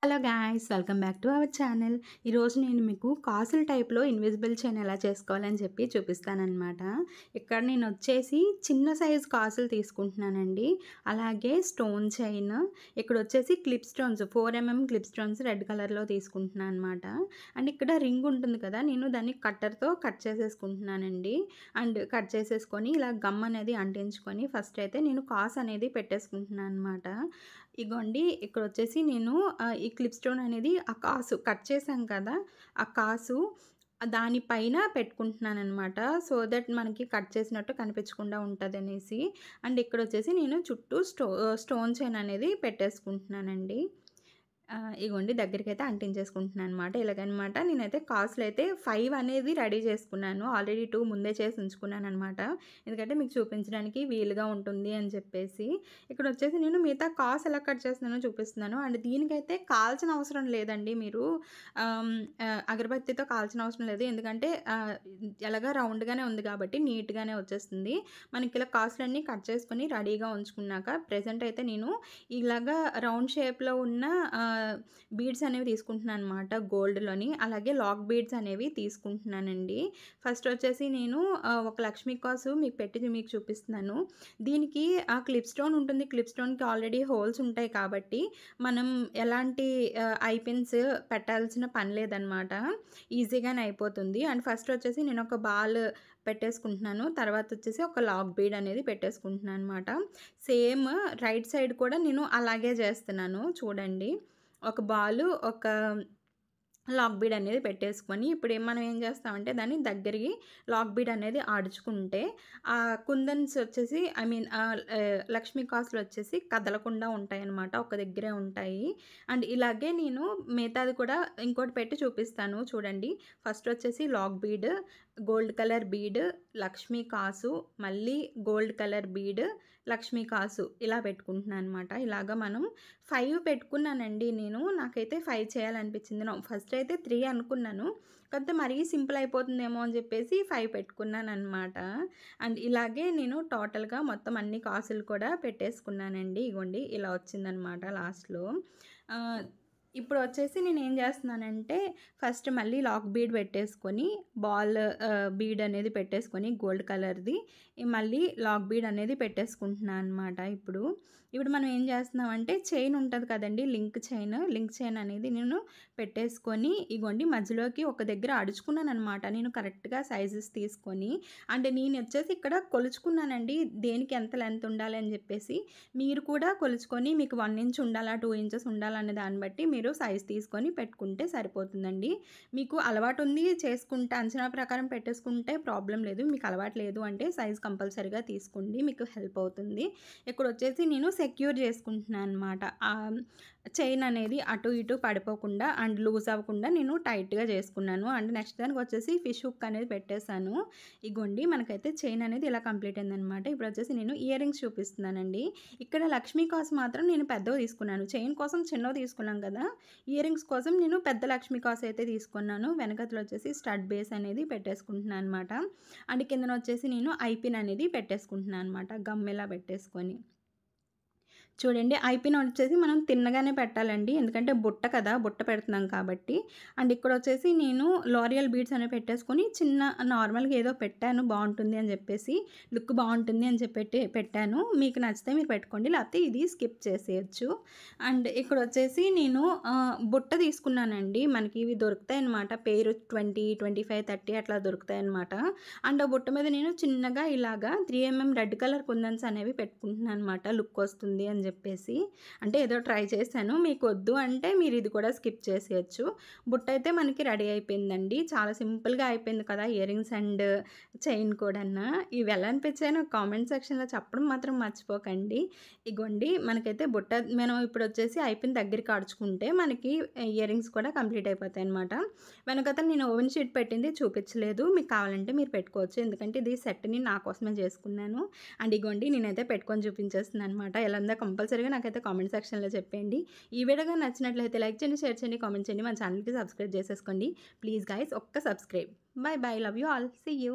Hello guys, welcome back to our channel. ఈరోజు నేను మీకు కాసుల టైప్లో ఇన్విజిబుల్ చైన్ ఎలా చేసుకోవాలని చెప్పి చూపిస్తానన్నమాట. ఇక్కడ నేను వచ్చేసి చిన్న సైజ్ కాసులు తీసుకుంటున్నానండి. అలాగే స్టోన్ చైన్, ఇక్కడ వచ్చేసి clip stones 4mm clip stones red కలర్లో తీసుకుంటున్నాను అనమాట. అండ్ ఇక్కడ రింగ్ ఉంటుంది కదా, నేను దాన్ని కట్టర్తో కట్ చేసేసుకుంటున్నానండి. అండ్ కట్ చేసేసుకొని ఇలా గమ్ అనేది అంటించుకొని ఫస్ట్ అయితే నేను కాసు అనేది పెట్టేసుకుంటున్నాను అనమాట. ఇగోండి, ఇక్కడ వచ్చేసి నేను ఈ క్లిప్ స్టోన్ అనేది ఆ కాసు కట్ చేసాం కదా, ఆ కాసు దానిపైన పెట్టుకుంటున్నానమాట. సో దట్ మనకి కట్ చేసినట్టు కనిపించకుండా ఉంటుంది అనేసి. అండ్ ఇక్కడ వచ్చేసి నేను చుట్టూ స్టోన్ చైన్ అనేది పెట్టేసుకుంటున్నానండి. ఇగోండి, దగ్గరికైతే అంటించేసుకుంటున్నాను అనమాట. ఇలాగనమాట నేనైతే కాసులు అయితే 5 అనేది రెడీ చేసుకున్నాను. ఆల్రెడీ 2 ముందే చేసి ఉంచుకున్నాను అనమాట. ఎందుకంటే మీకు చూపించడానికి వీలుగా ఉంటుంది అని చెప్పేసి. ఇక్కడ వచ్చేసి నేను మిగతా కాసు ఎలా కట్ చేస్తున్నానో చూపిస్తున్నాను. అండ్ దీనికైతే కాల్చిన అవసరం లేదండి. మీరు అగరబత్తితో కాల్చిన అవసరం లేదు. ఎందుకంటే ఎలాగా రౌండ్గానే ఉంది కాబట్టి నీట్గానే వచ్చేస్తుంది. మనకి ఇలా కాసులన్నీ కట్ చేసుకొని రెడీగా ఉంచుకున్నాక ప్రెజెంట్ అయితే నేను ఇలాగా రౌండ్ షేప్లో ఉన్న బీడ్స్ అనేవి తీసుకుంటున్నాను అనమాట, గోల్డ్లోని. అలాగే లాక్ బీడ్స్ అనేవి తీసుకుంటున్నానండి. ఫస్ట్ వచ్చేసి నేను ఒక లక్ష్మీ కాసు మీకు చూపిస్తున్నాను. దీనికి ఆ క్లిప్ స్టోన్ ఉంటుంది. క్లిప్ స్టోన్కి ఆల్రెడీ హోల్స్ ఉంటాయి కాబట్టి మనం ఎలాంటి ఐ పిన్స్ పెట్టాల్సిన పని లేదనమాట. ఈజీగానే అయిపోతుంది. అండ్ ఫస్ట్ వచ్చేసి నేను ఒక బాల్ పెట్టేసుకుంటున్నాను. తర్వాత వచ్చేసి ఒక లాక్ బీడ్ అనేది పెట్టేసుకుంటున్నాను అనమాట. సేమ్ రైట్ సైడ్ కూడా నేను అలాగే చేస్తున్నాను. చూడండి, ఒక బాలు ఒక లాక్ బీడ్ అనేది పెట్టేసుకొని ఇప్పుడు మనం ఏం చేస్తామంటే దాన్ని దగ్గరికి లాక్ బీడ్ అనేది ఆడుచుకుంటే ఆ కుందన్స్ వచ్చేసి లక్ష్మీ కాసులు వచ్చేసి కదలకుండా ఉంటాయి అన్నమాట, ఒక దగ్గరే ఉంటాయి. అండ్ ఇలాగే నేను మిగతాది కూడా ఇంకోటి పెట్టి చూపిస్తాను. చూడండి, ఫస్ట్ వచ్చేసి lock bead, gold colour bead, Lakshmi కాసు, మళ్ళీ గోల్డ్ కలర్ బీడ్, లక్ష్మీ కాసు ఇలా పెట్టుకుంటున్నాను అనమాట. ఇలాగా మనం 5 పెట్టుకున్నానండి నేను. నాకైతే 5 చేయాలనిపించింది. ఫస్ట్ అయితే 3 అనుకున్నాను, కాకపోతే మరీ సింపుల్ అయిపోతుందేమో అని చెప్పేసి 5 పెట్టుకున్నాను అనమాట. అండ్ ఇలాగే నేను టోటల్గా మొత్తం అన్ని కాసులు కూడా పెట్టేసుకున్నానండి. ఇగోండి, ఇలా వచ్చిందనమాట లాస్ట్లో. ఇప్పుడు వచ్చేసి నేను ఏం చేస్తున్నానంటే ఫస్ట్ మళ్ళీ లాక్ బీడ్ పెట్టేసుకొని బాల్ బీడ్ అనేది పెట్టేసుకొని గోల్డ్ కలర్ది మళ్ళీ లాక్ బీడ్ అనేది పెట్టేసుకుంటున్నాను అనమాట. ఇప్పుడు మనం ఏం చేస్తున్నామంటే చైన్ ఉంటుంది కదండి, లింక్ చైన్ అనేది నేను పెట్టేసుకొని ఇగోండి మధ్యలోకి ఒక దగ్గర అడుచుకున్నాను అనమాట. నేను కరెక్ట్గా సైజెస్ తీసుకొని. అండ్ నేను వచ్చేసి ఇక్కడ కొలుచుకున్నానండి దేనికి ఎంత లెంత్ ఉండాలి అని చెప్పేసి. మీరు కూడా కొలుచుకొని మీకు 1 ఇంచ్ ఉండాలా 2 ఇంచెస్ ఉండాలనే దాన్ని బట్టి మీరు సైజ్ తీసుకొని పెట్టుకుంటే సరిపోతుందండి. మీకు అలవాటు ఉంది చేసుకుంటే అంచనా ప్రకారం పెట్టేసుకుంటే ప్రాబ్లం లేదు. మీకు అలవాటు లేదు అంటే సైజ్ కంపల్సరీగా తీసుకోండి, మీకు హెల్ప్ అవుతుంది. ఇక్కడ వచ్చేసి నేను సెక్యూర్ చేసుకుంటున్నాను అనమాట. చైన్ అనేది అటు ఇటు పడిపోకుండా అండ్ లూజ్ అవ్వకుండా నేను టైట్గా చేసుకున్నాను. అండ్ నెక్స్ట్ దానికి వచ్చేసి ఫిష్ హుక్ అనేది పెట్టేశాను. ఇగోండి, మనకైతే చైన్ అనేది ఇలా కంప్లీట్ అయిందనమాట. ఇప్పుడు వచ్చేసి నేను ఇయర్ రింగ్స్ చూపిస్తున్నానండి. ఇక్కడ లక్ష్మీ కాసు మాత్రం నేను పెద్దవి తీసుకున్నాను. చైన్ కోసం చిన్నవి తీసుకున్నాం కదా, ఇయర్ రింగ్స్ కోసం నేను పెద్ద లక్ష్మీ కాసు అయితే తీసుకున్నాను. వెనకతలో వచ్చేసి స్టడ్ బేస్ అనేది పెట్టేసుకుంటున్నాను అనమాట. అండ్ కిందన వచ్చేసి నేను ఐపిన్ అనేది పెట్టేసుకుంటున్నాను అనమాట, గమ్మెలా పెట్టేసుకొని. చూడండి, ఐపిన్ వచ్చేసి మనం తిన్నగానే పెట్టాలండి, ఎందుకంటే బుట్ట కదా, బుట్ట పెడుతున్నాం కాబట్టి. అండ్ ఇక్కడ వచ్చేసి నేను లోరియల్ బీడ్స్ అనేవి పెట్టేసుకొని చిన్న నార్మల్గా ఏదో పెట్టాను, బాగుంటుంది అని చెప్పేసి, లుక్ బాగుంటుంది అని చెప్పి పెట్టాను. మీకు నచ్చితే మీరు పెట్టుకోండి, లేకపోతే ఇది స్కిప్ చేసేయచ్చు. అండ్ ఇక్కడ వచ్చేసి నేను బుట్ట తీసుకున్నానండి. మనకి ఇవి దొరుకుతాయి అన్నమాట, పేరు 20, 25, 30 అట్లా దొరుకుతాయి అన్నమాట. అండ్ ఆ బుట్ట మీద నేను చిన్నగా ఇలాగా 3mm రెడ్ కలర్ కుందన్స్ అనేవి పెట్టుకుంటున్నాను అనమాట, లుక్ వస్తుంది అని చెప్పేసి. అంటే ఏదో ట్రై చేశాను, మీకు వద్దు అంటే మీరు ఇది కూడా స్కిప్ చేసేయచ్చు. బుట్ట అయితే మనకి రెడీ అయిపోయిందండి. చాలా సింపుల్గా అయిపోయింది కదా, ఇయర్ రింగ్స్ అండ్ చైన్ కూడా. ఇవి ఎలా అనిపించాయో కామెంట్ సెక్షన్లో చెప్పడం మాత్రం మర్చిపోకండి. ఇగోండి, మనకైతే బుట్ట మనం ఇప్పుడు వచ్చేసి అయిపోయిన దగ్గరికి అడుచుకుంటే మనకి ఇయర్ రింగ్స్ కూడా కంప్లీట్ అయిపోతాయి అనమాట. వెనకత నేను ఓవెన్ షీట్ పెట్టింది చూపించలేదు, మీకు కావాలంటే మీరు పెట్టుకోవచ్చు, ఎందుకంటే ఇది సెట్ని నా కోసమే చేసుకున్నాను. అండ్ ఇగోండి, నేనైతే పెట్టుకొని చూపించేస్తున్నాను అనమాట. ఎలా ఉందో కంపల్సరీగా నాకైతే కామెంట్ సెక్షన్లో చెప్పండి. ఈ వీడియో నచ్చినట్లయితే లైక్ చేయండి, షేర్ చేయండి, కామెంట్ చేయండి, మన ఛానల్కి సబ్స్క్రైబ్ చేసేసుకోండి ప్లీజ్ గైస్. ఒక్క subscribe. Bye bye, love you all, see you.